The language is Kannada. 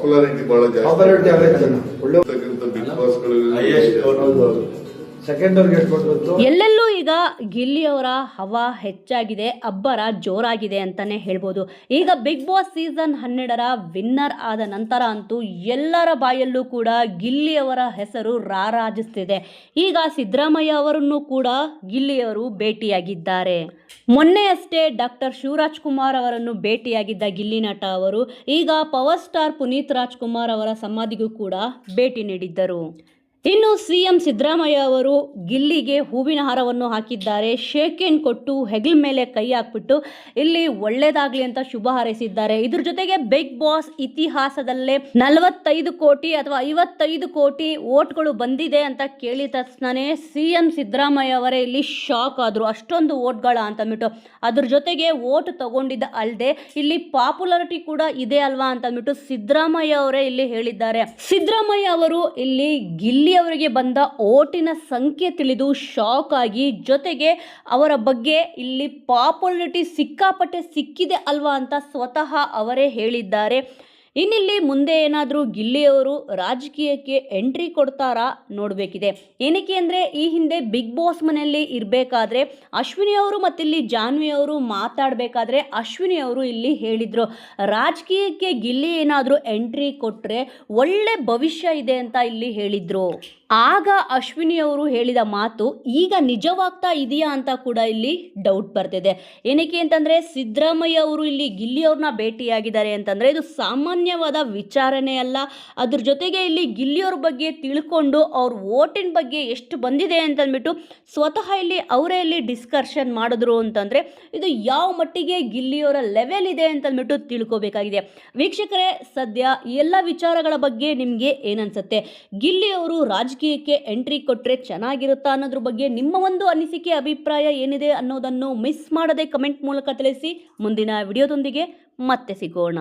ಪಾಪ್ಯುಲಾರಿಟಿ ಬಹಳ ಪಾಪ್ಯುಲಾರಿಟಿ ಆಗೈತೆ ಒಳ್ಳೆ ಬಿಗ್ ಬಾಸ್ಗಳು ಎಲ್ಲೆಲ್ಲೂ ಈಗ ಗಿಲ್ಲಿ ಅವರ ಹವಾ ಹೆಚ್ಚಾಗಿದೆ, ಅಬ್ಬರ ಜೋರಾಗಿದೆ ಅಂತಾನೆ ಹೇಳ್ಬೋದು. ಈಗ ಬಿಗ್ ಬಾಸ್ ಸೀಸನ್ 12ರ ವಿನ್ನರ್ ಆದ ನಂತರ ಅಂತೂ ಎಲ್ಲರ ಬಾಯಲ್ಲೂ ಕೂಡ ಗಿಲ್ಲಿ ಅವರ ಹೆಸರು ರಾರಾಜಿಸ್ತಿದೆ. ಈಗ ಸಿದ್ದರಾಮಯ್ಯ ಅವರನ್ನು ಕೂಡ ಗಿಲ್ಲಿಯವರು ಭೇಟಿಯಾಗಿದ್ದಾರೆ. ಮೊನ್ನೆಯಷ್ಟೇ ಡಾಕ್ಟರ್ ಶಿವರಾಜ್ ಕುಮಾರ್ ಅವರನ್ನು ಭೇಟಿಯಾಗಿದ್ದ ಗಿಲ್ಲಿ ನಟ ಅವರು ಈಗ ಪವರ್ ಸ್ಟಾರ್ ಪುನೀತ್ ರಾಜ್ಕುಮಾರ್ ಅವರ ಸಮಾಧಿಗೂ ಕೂಡ ಭೇಟಿ ನೀಡಿದ್ದರು. ಇನ್ನು ಸಿಎಂ ಸಿದ್ದರಾಮಯ್ಯ ಅವರು ಗಿಲ್ಲಿಗೆ ಹೂವಿನ ಹಾರವನ್ನು ಹಾಕಿದ್ದಾರೆ. ಶೇಕ್ ಹ್ಯಾಂಡ್ ಕೊಟ್ಟು ಹೆಗಲ ಮೇಲೆ ಕೈ ಹಾಕ್ಬಿಟ್ಟು ಇಲ್ಲಿ ಒಳ್ಳೇದಾಗ್ಲಿ ಅಂತ ಶುಭ ಹಾರೈಸಿದ್ದಾರೆ. ಇದ್ರ ಜೊತೆಗೆ ಬಿಗ್ ಬಾಸ್ ಇತಿಹಾಸದಲ್ಲೇ 45 ಕೋಟಿ ಅಥವಾ 55 ಕೋಟಿ ವೋಟ್ಗಳು ಬಂದಿದೆ ಅಂತ ಕೇಳಿದ ತಕ್ಷಣನೇ ಸಿಎಂ ಸಿದ್ದರಾಮಯ್ಯ ಅವರೇ ಇಲ್ಲಿ ಶಾಕ್ ಆದ್ರು. ಅಷ್ಟೊಂದು ವೋಟ್ಗಳ ಅಂತಂದ್ಬಿಟ್ಟು. ಅದ್ರ ಜೊತೆಗೆ ವೋಟ್ ತಗೊಂಡಿದ್ದ ಅಲ್ಲದೆ ಇಲ್ಲಿ ಪಾಪ್ಯುಲಾರಿಟಿ ಕೂಡ ಇದೆ ಅಲ್ವಾ ಅಂತಂದ್ಬಿಟ್ಟು ಸಿದ್ದರಾಮಯ್ಯ ಅವರೇ ಇಲ್ಲಿ ಹೇಳಿದ್ದಾರೆ. ಸಿದ್ದರಾಮಯ್ಯ ಅವರು ಇಲ್ಲಿ ಗಿಲ್ಲಿ ಅವರಿಗೆ ಬಂದ ಓಟಿನ ಸಂಖ್ಯೆ ತಿಳಿದು ಶಾಕ್ ಆಗಿ, ಜೊತೆಗೆ ಅವರ ಬಗ್ಗೆ ಇಲ್ಲಿ ಪಾಪ್ಯುಲಾರಿಟಿ ಸಿಕ್ಕಾಪಟ್ಟೆ ಸಿಕ್ಕಿದೆ ಅಲ್ವಾ ಅಂತ ಸ್ವತಃ ಅವರೇ ಹೇಳಿದ್ದಾರೆ. ಇನ್ನಿಲ್ಲಿ ಮುಂದೆ ಏನಾದರೂ ಗಿಲ್ಲಿಯವರು ರಾಜಕೀಯಕ್ಕೆ ಎಂಟ್ರಿ ಕೊಡ್ತಾರಾ ನೋಡಬೇಕಿದೆ. ಏನಕ್ಕೆ ಅಂದರೆ ಈ ಹಿಂದೆ ಬಿಗ್ ಬಾಸ್ ಮನೆಯಲ್ಲಿ ಇರಬೇಕಾದ್ರೆ ಅಶ್ವಿನಿ ಅವರು ಮತ್ತಿಲ್ಲಿ ಜಾನ್ವಿ ಅವರು ಮಾತಾಡಬೇಕಾದ್ರೆ ಅಶ್ವಿನಿ ಅವರು ಇಲ್ಲಿ ಹೇಳಿದರು, ರಾಜಕೀಯಕ್ಕೆ ಗಿಲ್ಲಿ ಏನಾದರೂ ಎಂಟ್ರಿ ಕೊಟ್ಟರೆ ಒಳ್ಳೆ ಭವಿಷ್ಯ ಇದೆ ಅಂತ ಇಲ್ಲಿ ಹೇಳಿದರು. ಆಗ ಅಶ್ವಿನಿ ಅವರು ಹೇಳಿದ ಮಾತು ಈಗ ನಿಜವಾಗ್ತಾ ಇದೆಯಾ ಅಂತ ಕೂಡ ಇಲ್ಲಿ ಡೌಟ್ ಬರ್ತಿದೆ. ಏನಕ್ಕೆ ಅಂತಂದರೆ ಸಿದ್ದರಾಮಯ್ಯ ಅವರು ಇಲ್ಲಿ ಗಿಲ್ಲಿಯವ್ರನ್ನ ಭೇಟಿಯಾಗಿದ್ದಾರೆ ಅಂತಂದರೆ ಇದು ಸಾಮಾನ್ಯವಾದ ವಿಚಾರಣೆ ಅಲ್ಲ. ಅದ್ರ ಜೊತೆಗೆ ಇಲ್ಲಿ ಗಿಲ್ಲಿಯವ್ರ ಬಗ್ಗೆ ತಿಳ್ಕೊಂಡು ಅವ್ರ ವೋಟಿನ ಬಗ್ಗೆ ಎಷ್ಟು ಬಂದಿದೆ ಅಂತಂದ್ಬಿಟ್ಟು ಸ್ವತಃ ಇಲ್ಲಿ ಅವರೇ ಇಲ್ಲಿ ಡಿಸ್ಕಷನ್ ಮಾಡಿದ್ರು ಅಂತಂದರೆ ಇದು ಯಾವ ಮಟ್ಟಿಗೆ ಗಿಲ್ಲಿಯವರ ಲೆವೆಲ್ ಇದೆ ಅಂತಂದ್ಬಿಟ್ಟು ತಿಳ್ಕೊಬೇಕಾಗಿದೆ. ವೀಕ್ಷಕರೇ, ಸದ್ಯ ಈ ಎಲ್ಲ ವಿಚಾರಗಳ ಬಗ್ಗೆ ನಿಮಗೆ ಏನನ್ಸುತ್ತೆ? ಗಿಲ್ಲಿಯವರು ರಾಜಕೀಯಕ್ಕೆ ಎಂಟ್ರಿ ಕೊಟ್ಟರೆ ಚೆನ್ನಾಗಿರುತ್ತಾ ಅನ್ನೋದ್ರ ಬಗ್ಗೆ ನಿಮ್ಮ ಒಂದು ಅನಿಸಿಕೆ, ಅಭಿಪ್ರಾಯ ಏನಿದೆ ಅನ್ನೋದನ್ನು ಮಿಸ್ ಮಾಡದೆ ಕಮೆಂಟ್ ಮೂಲಕ ತಿಳಿಸಿ. ಮುಂದಿನ ವಿಡಿಯೋದೊಂದಿಗೆ ಮತ್ತೆ ಸಿಗೋಣ.